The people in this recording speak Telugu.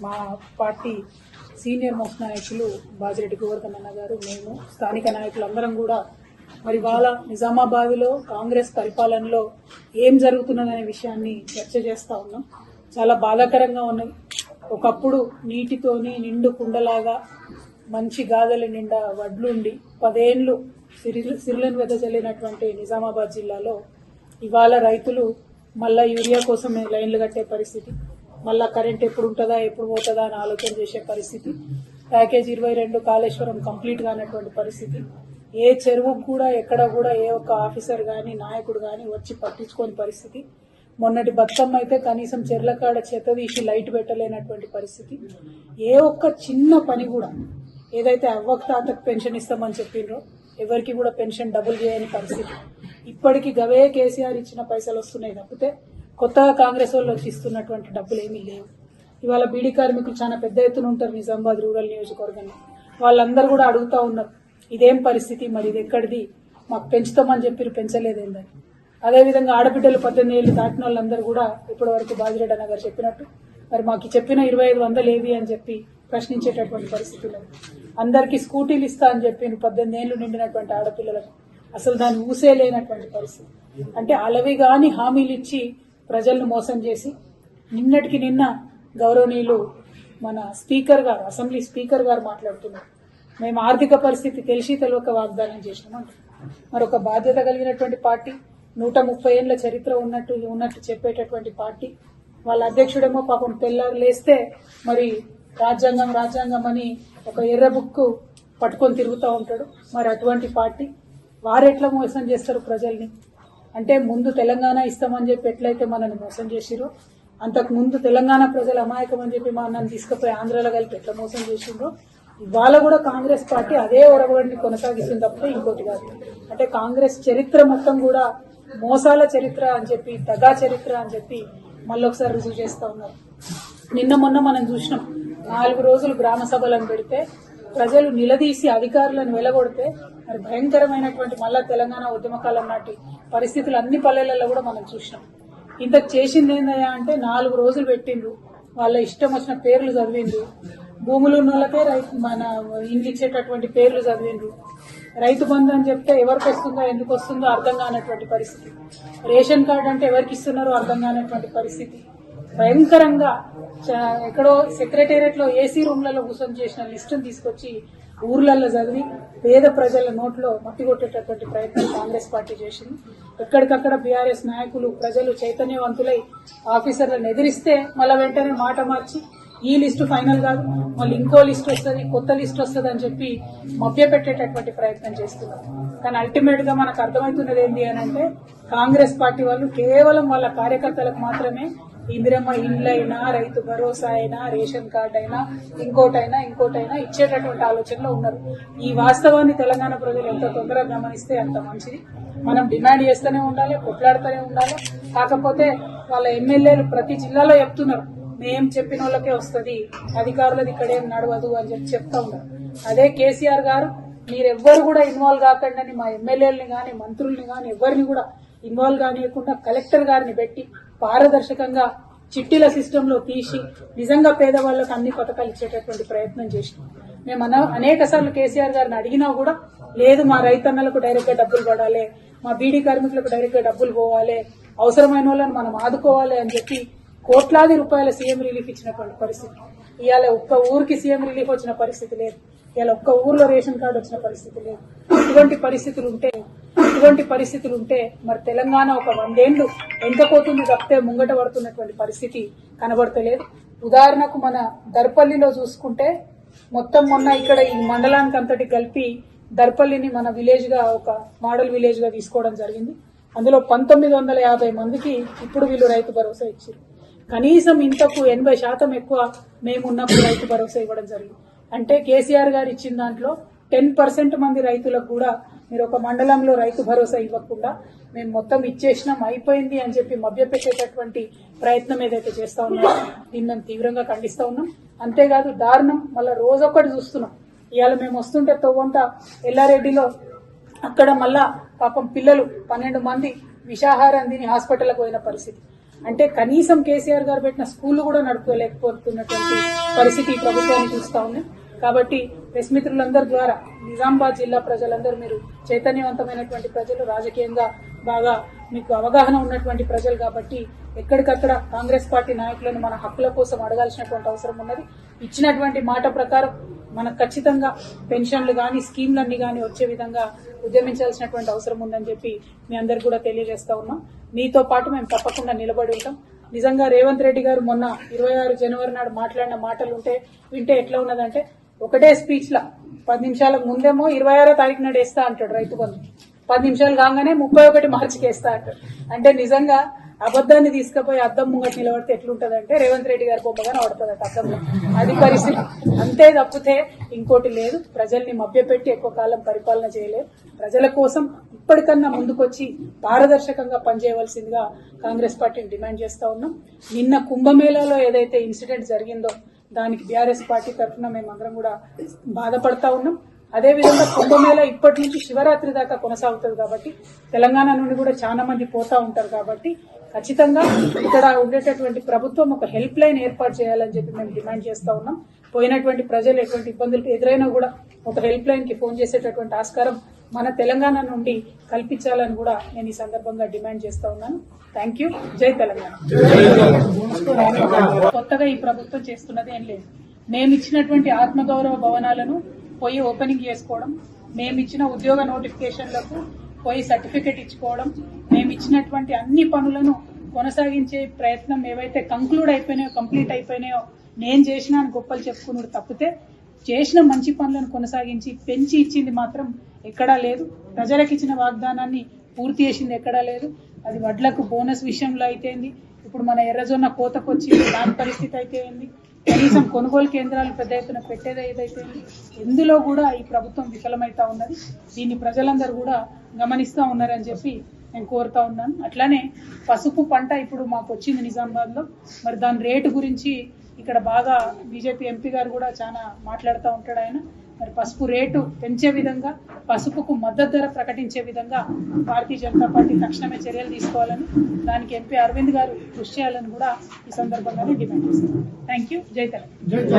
మా పార్టీ సీనియర్ మోస్ట్ నాయకులు బాజిరెడ్డి గోవర్ధన్ అన్న గారు, మేము స్థానిక నాయకులందరం కూడా మరి వాళ్ళ నిజామాబాద్లో కాంగ్రెస్ పరిపాలనలో ఏం జరుగుతున్నదనే విషయాన్ని చర్చ చేస్తూ ఉన్నాం. చాలా బాధాకరంగా ఉన్నది. ఒకప్పుడు నీటితోని నిండు కుండలాగా మంచి గాదెల నిండా వడ్లుండి 10 ఏళ్లు సిరులను వెదజల్లినటువంటి నిజామాబాద్ జిల్లాలో ఇవాళ రైతులు మళ్ళా యూరియా కోసం లైన్లు కట్టే పరిస్థితి, మళ్ళా కరెంట్ ఎప్పుడు ఉంటుందా ఎప్పుడు పోతుందా అని ఆలోచన చేసే పరిస్థితి, ప్యాకేజ్ 22 కాళేశ్వరం కంప్లీట్ కానటువంటి పరిస్థితి, ఏ చెరువుకు కూడా ఎక్కడ కూడా ఏ ఒక్క ఆఫీసర్ కానీ నాయకుడు కానీ వచ్చి పట్టించుకోని పరిస్థితి, మొన్నటి బతుకమ్మ అయితే కనీసం చెర్లకాడ చెత్త తీసి లైట్ పెట్టలేనటువంటి పరిస్థితి, ఏ ఒక్క చిన్న పని కూడా ఏదైతే అవ్వకు తాతకు పెన్షన్ ఇస్తామని చెప్పిండ్రో ఎవరికి కూడా పెన్షన్ డబుల్ చేయని పరిస్థితి. ఇప్పటికీ గవే కేసీఆర్ ఇచ్చిన పైసలు వస్తున్నాయి తప్పితే కొత్తగా కాంగ్రెస్ వాళ్ళు వచ్చి ఇస్తున్నటువంటి డబ్బులు ఏమీ లేవు. ఇవాళ బీడీ కార్మికులు చాలా పెద్ద ఎత్తున ఉంటారు నిజామాబాద్ రూరల్ నియోజకవర్గంలో. వాళ్ళందరూ కూడా అడుగుతా ఉన్నారు, ఇదేం పరిస్థితి, మరి ఇది ఎక్కడిది, మాకు పెంచుతామని చెప్పి పెంచలేదేందని. అదేవిధంగా ఆడబిడ్డలు 18 ఏళ్లు దాటిన వాళ్ళందరూ కూడా ఇప్పటి వరకు బాజిరెడ్డి అన్న గారు చెప్పినట్టు మరి మాకు చెప్పిన 2500 ఏవి అని చెప్పి ప్రశ్నించేటటువంటి పరిస్థితి లేదు. అందరికీ స్కూటీలు ఇస్తా అని చెప్పి 18 ఏళ్లు నిండినటువంటి ఆడపిల్లలకు అసలు దాన్ని ఊసే లేనటువంటి పరిస్థితి. అంటే అలవి గాని హామీలు ఇచ్చి ప్రజలను మోసం చేసి నిన్నటికి నిన్న గౌరవనీయులు మన స్పీకర్ గారు, అసెంబ్లీ స్పీకర్ గారు మాట్లాడుతున్నారు, మేము ఆర్థిక పరిస్థితి తెలిసి తెలియక వాగ్దానం చేసినామంట. మరొక బాధ్యత కలిగినటువంటి పార్టీ, 130 ఏళ్ల చరిత్ర ఉన్నట్టు చెప్పేటటువంటి పార్టీ, వాళ్ళ అధ్యక్షుడేమో పాపం తెల్లారు లేస్తే మరి రాజ్యాంగం అని ఒక ఎర్ర బుక్కు పట్టుకొని తిరుగుతూ ఉంటాడు. మరి అటువంటి పార్టీ వారెట్లా మోసం చేస్తారు ప్రజల్ని? అంటే ముందు తెలంగాణ ఇస్తామని చెప్పి ఎట్లయితే మనల్ని మోసం చేసిరో, అంతకు ముందు తెలంగాణ ప్రజలు అమాయకం అని చెప్పి మనల్ని తీసుకుపోయి ఆంధ్రాలో కలిపి ఎట్లా మోసం చేసిండ్రో ఇవాళ కూడా కాంగ్రెస్ పార్టీ అదే ఒరవడిని కొనసాగిస్తుంది తప్పితే ఇంకోటి కాదు. అంటే కాంగ్రెస్ చరిత్ర మొత్తం కూడా మోసాల చరిత్ర అని చెప్పి, దగా చరిత్ర అని చెప్పి మళ్ళొకసారి రుజువు చేస్తూ ఉన్నారు. నిన్న మొన్న మనం చూసినాం, 4 రోజులు గ్రామ సభలను పెడితే ప్రజలు నిలదీసి అధికారులను వెలగొడితే మరి భయంకరమైనటువంటి మళ్ళా తెలంగాణ ఉద్యమకాలం నాటి పరిస్థితులు అన్ని పల్లెలలో కూడా మనం చూసినాం. ఇంతకు చేసింది ఏందయ్యా అంటే 4 రోజులు పెట్టిండ్రు, వాళ్ళ ఇష్టం వచ్చిన పేర్లు చదివిండ్రు, భూములు ఉన్న వాళ్ళకే మన ఇండ్లు ఇచ్చేటటువంటి పేర్లు చదివిండ్రు, రైతు బంధు అని చెప్తే ఎవరికి వస్తుందో ఎందుకు వస్తుందో అర్థం కానటువంటి పరిస్థితి, రేషన్ కార్డు అంటే ఎవరికి ఇస్తున్నారో అర్థం కానటువంటి పరిస్థితి, భయంకరంగా ఎక్కడో సెక్రటేరియట్ లో ఏసీ రూమ్లలో కూర్చొని చేసిన లిస్టును తీసుకొచ్చి ఊర్లలో చదివి పేద ప్రజల నోట్లో మట్టి కొట్టేటటువంటి ప్రయత్నం కాంగ్రెస్ పార్టీ చేసింది. ఎక్కడికక్కడ బీఆర్ఎస్ నాయకులు ప్రజలు చైతన్యవంతులై ఆఫీసర్లను ఎదిరిస్తే మళ్ళీ వెంటనే మాట మార్చి ఈ లిస్టు ఫైనల్ కాదు, మళ్ళీ ఇంకో లిస్ట్ వస్తుంది, కొత్త లిస్ట్ వస్తుంది అని చెప్పి మభ్యపెట్టేటటువంటి ప్రయత్నం చేస్తున్నారు. కానీ అల్టిమేట్ గా మనకు అర్థమవుతున్నది ఏంటి అని అంటే కాంగ్రెస్ పార్టీ వాళ్ళు కేవలం వాళ్ళ కార్యకర్తలకు మాత్రమే ఇందిరమ్మ ఇండ్లైనా, రైతు భరోసా అయినా, రేషన్ కార్డు అయినా, ఇంకోటైనా ఇచ్చేటటువంటి ఆలోచనలో ఉన్నారు. ఈ వాస్తవాన్ని తెలంగాణ ప్రజలు ఎంత తొందరగా గమనిస్తే అంత మంచిది. మనం డిమాండ్ చేస్తూనే ఉండాలి, కొట్లాడుతూనే ఉండాలి. కాకపోతే వాళ్ళ ఎమ్మెల్యేలు ప్రతి జిల్లాలో చెప్తున్నారు, మేం చెప్పిన వాళ్ళకే వస్తుంది, అధికారులది ఇక్కడేం నడవదు అని చెప్పి చెప్తా ఉన్నారు. అదే కేసీఆర్ గారు మీరెవ్వరు కూడా ఇన్వాల్వ్ కాకండి మా ఎమ్మెల్యేలని గాని మంత్రుల్ని గాని ఎవరిని కూడా ఇన్వాల్వ్ కానియకుండా కలెక్టర్ గారిని పెట్టి పారదర్శకంగా చిట్టీల సిస్టమ్ లో తీసి నిజంగా పేదవాళ్లకు అన్ని పథకాలు ఇచ్చేటటువంటి ప్రయత్నం చేసినాం. మేము అనేక సార్లు కేసీఆర్ గారిని అడిగినా కూడా లేదు, మా రైతన్నలకు డైరెక్ట్ గా డబ్బులు పడాలి, మా బీడీ కార్మికులకు డైరెక్ట్ గా డబ్బులు పోవాలి, అవసరమైన వాళ్ళని మనం ఆదుకోవాలి అని చెప్పి కోట్లాది రూపాయల సీఎం రిలీఫ్ ఇచ్చినటువంటి పరిస్థితి. ఇవాళ ఒక్క ఊరికి సీఎం రిలీఫ్ వచ్చిన పరిస్థితి లేదు, ఇవాళ ఒక్క ఊర్లో రేషన్ కార్డు వచ్చిన పరిస్థితి లేదు. ఇటువంటి పరిస్థితులు ఉంటే మరి తెలంగాణ ఒక 100 ఏళ్లు ఎంత పోతుంది తప్పితే ముంగట పడుతున్నటువంటి పరిస్థితి కనబడతలేదు. ఉదాహరణకు మన దర్పల్లిలో చూసుకుంటే మొత్తం మొన్న ఇక్కడ ఈ మండలానికి అంతటి కలిపి దర్పల్లిని మన విలేజ్ గా ఒక మోడల్ విలేజ్ గా తీసుకోవడం జరిగింది. అందులో 1950 మందికి ఇప్పుడు వీళ్ళు రైతు భరోసా ఇచ్చారు. కనీసం ఇంతకు 80% ఎక్కువ మేమున్నప్పుడు రైతు భరోసా ఇవ్వడం జరిగింది. అంటే కేసీఆర్ గారు ఇచ్చిన దాంట్లో 10% మంది రైతులకు కూడా మీరు ఒక మండలంలో రైతు భరోసా ఇవ్వకుండా మేము మొత్తం ఇచ్చేసినాం అయిపోయింది అని చెప్పి మభ్యపెట్టేటటువంటి ప్రయత్నం ఏదైతే చేస్తా ఉన్నామో దీన్ని మేము తీవ్రంగా ఖండిస్తా ఉన్నాం. అంతేకాదు దారుణం మళ్ళా రోజొక్కటి చూస్తున్నాం. ఇవాళ మేము వస్తుంటే తోవంట ఎల్లారెడ్డిలో అక్కడ మళ్ళా పాపం పిల్లలు 12 మంది విషాహారం తిని హాస్పిటల్కి పోయిన పరిస్థితి. అంటే కనీసం కేసీఆర్ గారు పెట్టిన స్కూల్ కూడా నడుపుకోలేకపోతున్నటువంటి పరిస్థితి ఈ ప్రభుత్వాన్ని చూస్తా ఉన్నాయి. కాబట్టి ప్రెస్ మిత్రులందరి ద్వారా నిజామాబాద్ జిల్లా ప్రజలందరూ మీరు చైతన్యవంతమైనటువంటి ప్రజలు, రాజకీయంగా బాగా మీకు అవగాహన ఉన్నటువంటి ప్రజలు కాబట్టి ఎక్కడికక్కడ కాంగ్రెస్ పార్టీ నాయకులను మన హక్కుల కోసం అడగాల్సినటువంటి అవసరం ఉన్నది. ఇచ్చినటువంటి మాట ప్రకారం మనకు ఖచ్చితంగా పెన్షన్లు కానీ స్కీమ్లన్నీ కానీ వచ్చే విధంగా ఉద్యమించాల్సినటువంటి అవసరం ఉందని చెప్పి మీ అందరికి కూడా తెలియజేస్తా ఉన్నాం. మీతో పాటు మేము తప్పకుండా నిలబడి ఉంటాం. నిజంగా రేవంత్ రెడ్డి గారు మొన్న 26 జనవరి నాడు మాట్లాడిన మాటలు వింటే ఎట్లా ఉన్నదంటే, ఒకటే స్పీచ్ లా 10 నిమిషాల ముందేమో 26వ తారీఖు నాడు వేస్తా అంటాడు రైతు బంధు, 10 నిమిషాలు కాగానే 31 మార్చికి వేస్తా అంటాడు. అంటే నిజంగా అబద్దాన్ని తీసుకుపోయి అద్దం ముంగట నిలబడితే ఎట్లుంటదంటే రేవంత్ రెడ్డి గారి బొమ్మగానే పడుతుందట అద్దంలో. అది పరిస్థితి. అంతే తప్పితే ఇంకోటి లేదు. ప్రజల్ని మభ్యపెట్టి ఎక్కువ కాలం పరిపాలన చేయలేదు. ప్రజల కోసం ఇప్పటికన్నా ముందుకొచ్చి పారదర్శకంగా పనిచేయవలసిందిగా కాంగ్రెస్ పార్టీని డిమాండ్ చేస్తా ఉన్నాం. నిన్న కుంభమేళాలో ఏదైతే ఇన్సిడెంట్ జరిగిందో దానికి బీఆర్ఎస్ పార్టీ తరఫున మేమందరం కూడా బాధపడతా ఉన్నాం. అదేవిధంగా కుంభమేళ ఇప్పటి నుంచి శివరాత్రి దాకా కొనసాగుతుంది కాబట్టి తెలంగాణ నుండి కూడా చాలా మంది పోతా ఉంటారు కాబట్టి ఖచ్చితంగా ఇక్కడ ఉండేటటువంటి ప్రభుత్వం ఒక హెల్ప్ లైన్ ఏర్పాటు చేయాలని చెప్పి మేము డిమాండ్ చేస్తా ఉన్నాం. పోయినటువంటి ప్రజలు ఎటువంటి ఇబ్బందులు ఎదురైనా కూడా ఒక హెల్ప్ లైన్ కి ఫోన్ చేసేటటువంటి ఆస్కారం మన తెలంగాణ నుండి కల్పించాలని కూడా నేను ఈ సందర్భంగా డిమాండ్ చేస్తా ఉన్నాను. Thank you. జై తెలంగాణ. కొత్తగా ఈ ప్రభుత్వం చేస్తున్నది ఏం లేదు. మేమిచ్చినటువంటి ఆత్మగౌరవ భవనాలను పోయి ఓపెనింగ్ చేసుకోవడం, మేమిచ్చిన ఉద్యోగ నోటిఫికేషన్లకు పోయి సర్టిఫికెట్ ఇచ్చుకోవడం, మేమిచ్చినటువంటి అన్ని పనులను కొనసాగించే ప్రయత్నం ఏవైతే కంప్లీట్ అయిపోయినాయో నేను చేసిన అని గొప్పలు చెప్పుకున్నాడు తప్పితే చేసిన మంచి పనులను కొనసాగించి పెంచి ఇచ్చింది మాత్రం ఎక్కడా లేదు. ప్రజలకు ఇచ్చిన వాగ్దానాన్ని పూర్తి చేసింది ఎక్కడా లేదు. అది వడ్లకు బోనస్ విషయంలో అయితేంది, ఇప్పుడు మన ఎర్రజొన్న కోతకు వచ్చి దాని పరిస్థితి అయితే ఏంది, కనీసం కొనుగోలు కేంద్రాలు పెద్ద ఎత్తున పెట్టేది ఏదైతే ఎందులో కూడా ఈ ప్రభుత్వం విఫలమైతా ఉన్నది. దీన్ని ప్రజలందరూ కూడా గమనిస్తూ ఉన్నారని చెప్పి నేను కోరుతా ఉన్నాను. అట్లానే పసుపు పంట ఇప్పుడు మాకు వచ్చింది నిజామాబాద్లో. మరి దాని రేటు గురించి ఇక్కడ బాగా బీజేపీ ఎంపీ గారు కూడా చాలా మాట్లాడుతూ ఉంటాడు ఆయన. మరి పసుపు రేటు పెంచే విధంగా, పసుపుకు మద్దతు ధర ప్రకటించే విధంగా భారతీయ జనతా పార్టీ తక్షణమే చర్యలు తీసుకోవాలని, దానికి ఎంపీ అరవింద్ గారు కృషి చేయాలని కూడా ఈ సందర్భంగానే డిమాండ్ చేస్తున్నారు. Thank you. జై తెలంగాణ.